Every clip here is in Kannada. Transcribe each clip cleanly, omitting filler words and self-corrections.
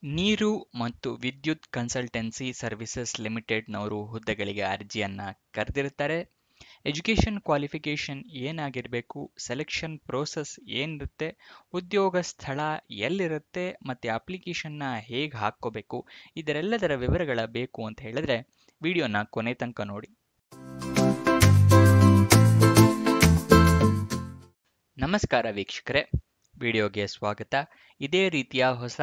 ನೀರು ಮತ್ತು ವಿದ್ಯುತ್ ಕನ್ಸಲ್ಟೆನ್ಸಿ ಸರ್ವಿಸಸ್ ಲಿಮಿಟೆಡ್‌ನವರು ಹುದ್ದೆಗಳಿಗೆ ಅರ್ಜಿಯನ್ನ ಕರೆದಿರ್ತಾರೆ. ಎಜುಕೇಷನ್ ಕ್ವಾಲಿಫಿಕೇಷನ್ ಏನಾಗಿರಬೇಕು, ಸೆಲೆಕ್ಷನ್ ಪ್ರೋಸೆಸ್ ಏನಿರುತ್ತೆ, ಉದ್ಯೋಗ ಸ್ಥಳ ಎಲ್ಲಿರುತ್ತೆ ಮತ್ತು ಅಪ್ಲಿಕೇಶನ್ನ ಹೇಗೆ ಹಾಕ್ಕೋಬೇಕು, ಇದರೆಲ್ಲದರ ವಿವರಗಳ ಬೇಕು ಅಂತ ಹೇಳಿದ್ರೆ ವಿಡಿಯೋನ ಕೊನೆ ತನಕ ನೋಡಿ. ನಮಸ್ಕಾರ ವೀಕ್ಷಕರೇ, ವಿಡಿಯೋಗೆ ಸ್ವಾಗತ. ಇದೇ ರೀತಿಯ ಹೊಸ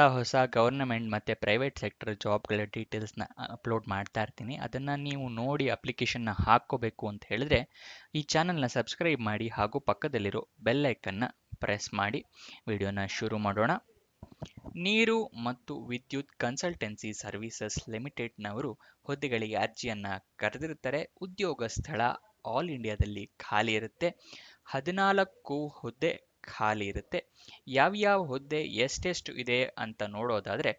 ಗವರ್ನಮೆಂಟ್ ಮತ್ತು ಪ್ರೈವೇಟ್ ಸೆಕ್ಟರ್ ಜಾಬ್ಗಳ ಡೀಟೇಲ್ಸ್ನ ಅಪ್ಲೋಡ್ ಮಾಡ್ತಾ ಇರ್ತೀನಿ. ಅದನ್ನು ನೀವು ನೋಡಿ ಅಪ್ಲಿಕೇಶನ್ನ ಹಾಕ್ಕೋಬೇಕು ಅಂತ ಹೇಳಿದ್ರೆ ಈ ಚಾನಲ್ನ ಸಬ್ಸ್ಕ್ರೈಬ್ ಮಾಡಿ ಹಾಗೂ ಪಕ್ಕದಲ್ಲಿರೋ ಬೆಲ್ ಐಕನ್ನ ಪ್ರೆಸ್ ಮಾಡಿ. ವಿಡಿಯೋನ ಶುರು ಮಾಡೋಣ. ನೀರು ಮತ್ತು ವಿದ್ಯುತ್ ಕನ್ಸಲ್ಟೆನ್ಸಿ ಸರ್ವಿಸಸ್ ಲಿಮಿಟೆಡ್‌ನವರು ಹುದ್ದೆಗಳಿಗೆ ಅರ್ಜಿಯನ್ನ ಕರೆದಿರ್ತಾರೆ. ಉದ್ಯೋಗ ಸ್ಥಳ ಆಲ್ ಇಂಡಿಯಾದಲ್ಲಿ ಖಾಲಿ ಇರುತ್ತೆ. 14 ಹುದ್ದೆ ಖಾಲಿ ಇರುತ್ತೆ. ಯಾವ್ಯಾವ ಹುದ್ದೆ ಎಷ್ಟೆಷ್ಟು ಇದೆ ಅಂತ ನೋಡೋದಾದ್ರೆ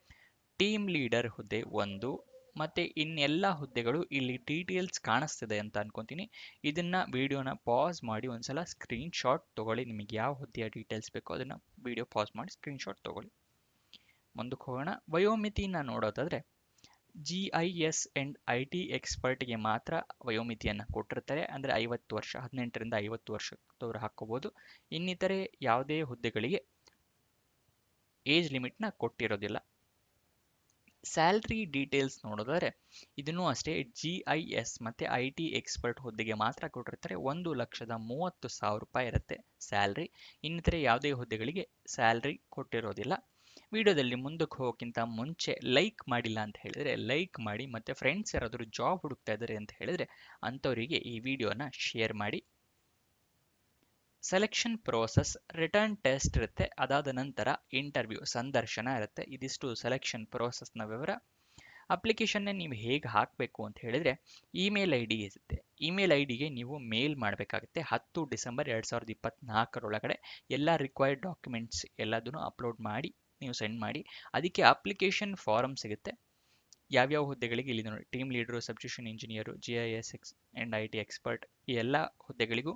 ಟೀಮ್ ಲೀಡರ್ ಹುದ್ದೆ 1 ಮತ್ತೆ ಇನ್ನೆಲ್ಲ ಹುದ್ದೆಗಳು ಇಲ್ಲಿ ಡೀಟೇಲ್ಸ್ ಕಾಣಿಸ್ತಿದೆ ಅಂತ ಅನ್ಕೊಂತೀನಿ. ಇದನ್ನ ವಿಡಿಯೋನ ಪಾಸ್ ಮಾಡಿ ಒಂದ್ಸಲ ಸ್ಕ್ರೀನ್ ಶಾಟ್ ತಗೊಳ್ಳಿ. ನಿಮಗೆ ಯಾವ ಹುದ್ದೆಯ ಡೀಟೇಲ್ಸ್ ಬೇಕೋ ಅದನ್ನ ವಿಡಿಯೋ ಪಾಸ್ ಮಾಡಿ ಸ್ಕ್ರೀನ್ ಶಾಟ್ ತಗೊಳ್ಳಿ. ಮುಂದಕ್ಕೆ ಹೋಗೋಣ. ವಯೋಮಿತಿನ ನೋಡೋದಾದ್ರೆ GIS ಅಂಡ್ IT ಎಕ್ಸ್ಪರ್ಟ್ಗೆ ಮಾತ್ರ ವಯೋಮಿತಿಯನ್ನು ಕೊಟ್ಟಿರ್ತಾರೆ. ಅಂದರೆ 50 ವರ್ಷ, 18ರಿಂದ 50 ವರ್ಷದವರು ಹಾಕ್ಕೋಬಹುದು. ಇನ್ನಿತರೆ ಯಾವುದೇ ಹುದ್ದೆಗಳಿಗೆ ಏಜ್ ಲಿಮಿಟ್ನ ಕೊಟ್ಟಿರೋದಿಲ್ಲ. ಸ್ಯಾಲ್ರಿ ಡೀಟೇಲ್ಸ್ ನೋಡೋದಾದ್ರೆ ಇದನ್ನು ಅಷ್ಟೇ GIS ಮತ್ತು IT ಎಕ್ಸ್ಪರ್ಟ್ ಹುದ್ದೆಗೆ ಮಾತ್ರ ಕೊಟ್ಟಿರ್ತಾರೆ. 1,30,000 ರೂಪಾಯಿ ಇರುತ್ತೆ ಸ್ಯಾಲ್ರಿ. ಇನ್ನಿತರೆ ಯಾವುದೇ ಹುದ್ದೆಗಳಿಗೆ ಸ್ಯಾಲ್ರಿ ಕೊಟ್ಟಿರೋದಿಲ್ಲ. ವಿಡಿಯೋದಲ್ಲಿ ಮುಂದಕ್ಕೆ ಹೋಗೋಕ್ಕಿಂತ ಮುಂಚೆ ಲೈಕ್ ಮಾಡಿಲ್ಲ ಅಂತ ಹೇಳಿದ್ರೆ ಲೈಕ್ ಮಾಡಿ, ಮತ್ತೆ ಫ್ರೆಂಡ್ಸ್ ಯಾರಾದರೂ ಜಾಬ್ ಹುಡುಕ್ತಾ ಇದ್ದಾರೆ ಅಂತ ಹೇಳಿದ್ರೆ ಅಂಥವರಿಗೆ ಈ ವಿಡಿಯೋನ ಶೇರ್ ಮಾಡಿ. ಸೆಲೆಕ್ಷನ್ ಪ್ರೋಸೆಸ್ ರಿಟರ್ನ್ ಟೆಸ್ಟ್ ಇರುತ್ತೆ. ಅದಾದ ನಂತರ ಇಂಟರ್ವ್ಯೂ ಸಂದರ್ಶನ ಇರುತ್ತೆ. ಇದಿಷ್ಟು ಸೆಲೆಕ್ಷನ್ ಪ್ರೋಸೆಸ್ನ ವಿವರ. ಅಪ್ಲಿಕೇಶನ್ನ ನೀವು ಹೇಗೆ ಹಾಕಬೇಕು ಅಂತ ಹೇಳಿದ್ರೆ ಇಮೇಲ್ ID ಇರುತ್ತೆ. ಇಮೇಲ್ IDಗೆ ನೀವು ಮೇಲ್ ಮಾಡಬೇಕಾಗುತ್ತೆ. 10 ಡಿಸೆಂಬರ್ 2024 ಎಲ್ಲ ರಿಕ್ವೈರ್ಡ್ ಡಾಕ್ಯುಮೆಂಟ್ಸ್ ಎಲ್ಲದನ್ನು ಅಪ್ಲೋಡ್ ಮಾಡಿ ನೀವು ಸೆಂಡ್ ಮಾಡಿ. ಅದಕ್ಕೆ ಅಪ್ಲಿಕೇಶನ್ ಫಾರಮ್ ಸಿಗುತ್ತೆ. ಯಾವ್ಯಾವ ಹುದ್ದೆಗಳಿಗೆ ಇಲ್ಲಿ ನೋಡಿ, team leader, substitution engineer, GIS and IT expert, ಈ ಎಲ್ಲ ಹುದ್ದೆಗಳಿಗೂ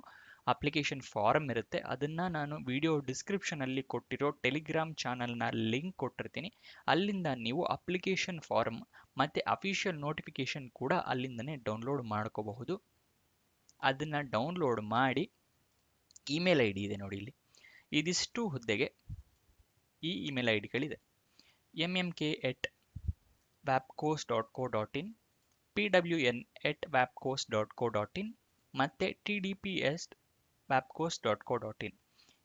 ಅಪ್ಲಿಕೇಶನ್ ಫಾರಮ್ ಇರುತ್ತೆ. ಅದನ್ನು ನಾನು ವಿಡಿಯೋ ಡಿಸ್ಕ್ರಿಪ್ಷನಲ್ಲಿ ಕೊಟ್ಟಿರೋ ಟೆಲಿಗ್ರಾಮ್ ಚಾನಲ್ನ ಲಿಂಕ್ ಕೊಟ್ಟಿರ್ತೀನಿ. ಅಲ್ಲಿಂದ ನೀವು ಅಪ್ಲಿಕೇಶನ್ ಫಾರಮ್ ಮತ್ತು ಅಫಿಷಿಯಲ್ ನೋಟಿಫಿಕೇಶನ್ ಕೂಡ ಅಲ್ಲಿಂದನೇ ಡೌನ್ಲೋಡ್ ಮಾಡ್ಕೋಬಹುದು. ಅದನ್ನು ಡೌನ್ಲೋಡ್ ಮಾಡಿ ಇಮೇಲ್ ID ಇದೆ ನೋಡಿ ಇಲ್ಲಿ, ಇದಿಷ್ಟು ಹುದ್ದೆಗೆ ಈ ಇಮೇಲ್ IDಗಳಿದೆ. mmk@wapcoast.co.in, pwn@wapcoast.co.in ಮತ್ತು tdp@wapcoast.co.in.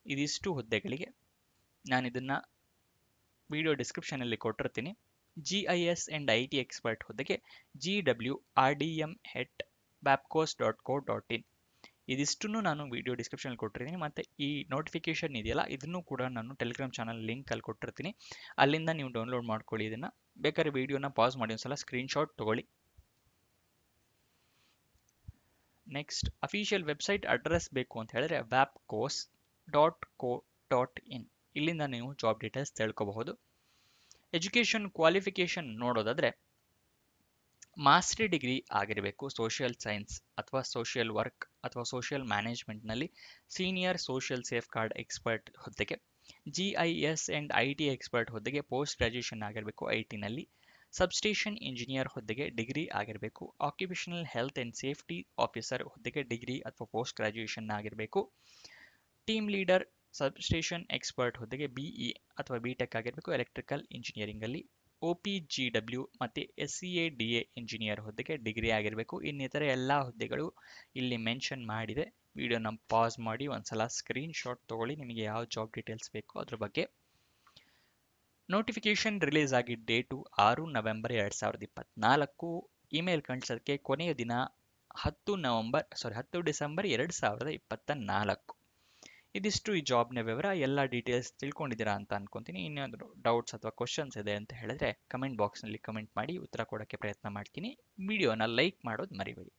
ಇದಿಷ್ಟು ಹುದ್ದೆಗಳಿಗೆ ನಾನು ಇದನ್ನು ವಿಡಿಯೋ ಡಿಸ್ಕ್ರಿಪ್ಷನಲ್ಲಿ ಕೊಟ್ಟಿರ್ತೀನಿ. GIS ಅಂಡ್ IT ಎಕ್ಸ್ಪರ್ಟ್ ಹುದ್ದೆಗೆ gwrdm@wapcoast.co.in. ಇದಿಷ್ಟನ್ನು ನಾನು ವಿಡಿಯೋ ಡಿಸ್ಕ್ರಿಪ್ಷನ್ ಕೊಟ್ಟಿರ್ತೀನಿ. ಮತ್ತು ಈ ನೋಟಿಫಿಕೇಶನ್ ಇದೆಯಲ್ಲ, ಇದನ್ನು ಕೂಡ ನಾನು ಟೆಲಿಗ್ರಾಮ್ ಚಾನಲ್ ಲಿಂಕ್ ಅಲ್ಲಿ ಕೊಟ್ಟಿರ್ತೀನಿ. ಅಲ್ಲಿಂದ ನೀವು ಡೌನ್ಲೋಡ್ ಮಾಡ್ಕೊಳ್ಳಿ. ಇದನ್ನು ಬೇಕಾದ್ರೆ ವಿಡಿಯೋನ ಪಾಸ್ ಮಾಡಿ ಒಂದ್ಸಲ ಸ್ಕ್ರೀನ್ ಶಾಟ್ ತಗೊಳ್ಳಿ. ನೆಕ್ಸ್ಟ್ ಅಫಿಷಿಯಲ್ ವೆಬ್ಸೈಟ್ ಅಡ್ರೆಸ್ ಬೇಕು ಅಂತ ಹೇಳಿದ್ರೆ wapcoast.co.in. ಇಲ್ಲಿಂದ ನೀವು ಜಾಬ್ ಡೀಟೇಲ್ಸ್ ತಿಳ್ಕೋಬಹುದು. ಎಜುಕೇಷನ್ ಕ್ವಾಲಿಫಿಕೇಶನ್ ನೋಡೋದಾದ್ರೆ ಮಾಸ್ಟರ್ ಡಿಗ್ರಿ ಆಗಿರಬೇಕು. ಸೋಷಿಯಲ್ ಸೈನ್ಸ್ ಅಥವಾ ಸೋಷಿಯಲ್ ವರ್ಕ್ ಅಥವಾ ಸೋಷಿಯಲ್ ಮ್ಯಾನೇಜ್ಮೆಂಟ್ನಲ್ಲಿ senior social safeguard expert ಹುದ್ದೆಗೆ, GIS ಅಂಡ್ IT ಎಕ್ಸ್ಪರ್ಟ್ ಹುದ್ದೆಗೆ ಪೋಸ್ಟ್ ಗ್ರಾಜ್ಯುಯೇಷನ್ ಆಗಿರಬೇಕು ITನಲ್ಲಿ. ಸಬ್ಸ್ಟೇಷನ್ ಇಂಜಿನಿಯರ್ ಹುದ್ದೆಗೆ ಡಿಗ್ರಿ ಆಗಿರಬೇಕು. Occupational health and safety officer ಹುದ್ದೆಗೆ ಡಿಗ್ರಿ ಅಥವಾ ಪೋಸ್ಟ್ ಗ್ರಾಜ್ಯುಯೇಷನ್ ಆಗಿರಬೇಕು. ಟೀಮ್ ಲೀಡರ್ ಸಬ್ಸ್ಟೇಷನ್ ಎಕ್ಸ್ಪರ್ಟ್ ಹುದ್ದೆಗೆ BE ಅಥವಾ BTech ಆಗಿರಬೇಕು ಎಲೆಕ್ಟ್ರಿಕಲ್ ಇಂಜಿನಿಯರಿಂಗಲ್ಲಿ. OPGW ಮತ್ತು SCADA ಇಂಜಿನಿಯರ್ ಹುದ್ದೆಗೆ ಡಿಗ್ರಿ ಆಗಿರಬೇಕು. ಇನ್ನಿತರ ಎಲ್ಲ ಹುದ್ದೆಗಳು ಇಲ್ಲಿ ಮೆನ್ಷನ್ ಮಾಡಿದೆ. ವಿಡಿಯೋನ ಪಾಸ್ ಮಾಡಿ ಒಂದ್ಸಲ ಸ್ಕ್ರೀನ್ ಶಾಟ್ ತಗೊಳ್ಳಿ. ನಿಮಗೆ ಯಾವ ಜಾಬ್ ಡೀಟೇಲ್ಸ್ ಬೇಕೋ ಅದ್ರ ಬಗ್ಗೆ. ನೋಟಿಫಿಕೇಶನ್ ರಿಲೀಸ್ ಆಗಿದ್ದ ಡೇಟು 6 ನವೆಂಬರ್ 2024. ಇಮೇಲ್ ಕಳಿಸೋದಕ್ಕೆ ಕೊನೆಯ ದಿನ 10 ಡಿಸೆಂಬರ್ 2024. ಇದಿಷ್ಟು ಈ ಜಾಬ್ನ ವಿವರ. ಎಲ್ಲ ಡೀಟೇಲ್ಸ್ ತಿಳ್ಕೊಂಡಿದ್ದೀರಾ ಅಂತ ಅನ್ಕೊಂತೀನಿ. ಇನ್ನೇನಾದರೂ ಡೌಟ್ಸ್ ಅಥವಾ ಕ್ವಶನ್ಸ್ ಇದೆ ಅಂತ ಹೇಳಿದ್ರೆ ಕಮೆಂಟ್ ಬಾಕ್ಸ್ನಲ್ಲಿ ಕಮೆಂಟ್ ಮಾಡಿ, ಉತ್ತರ ಕೊಡೋಕ್ಕೆ ಪ್ರಯತ್ನ ಮಾಡ್ತೀನಿ. ವಿಡಿಯೋನ ಲೈಕ್ ಮಾಡೋದು ಮರಿಬೇಡಿ.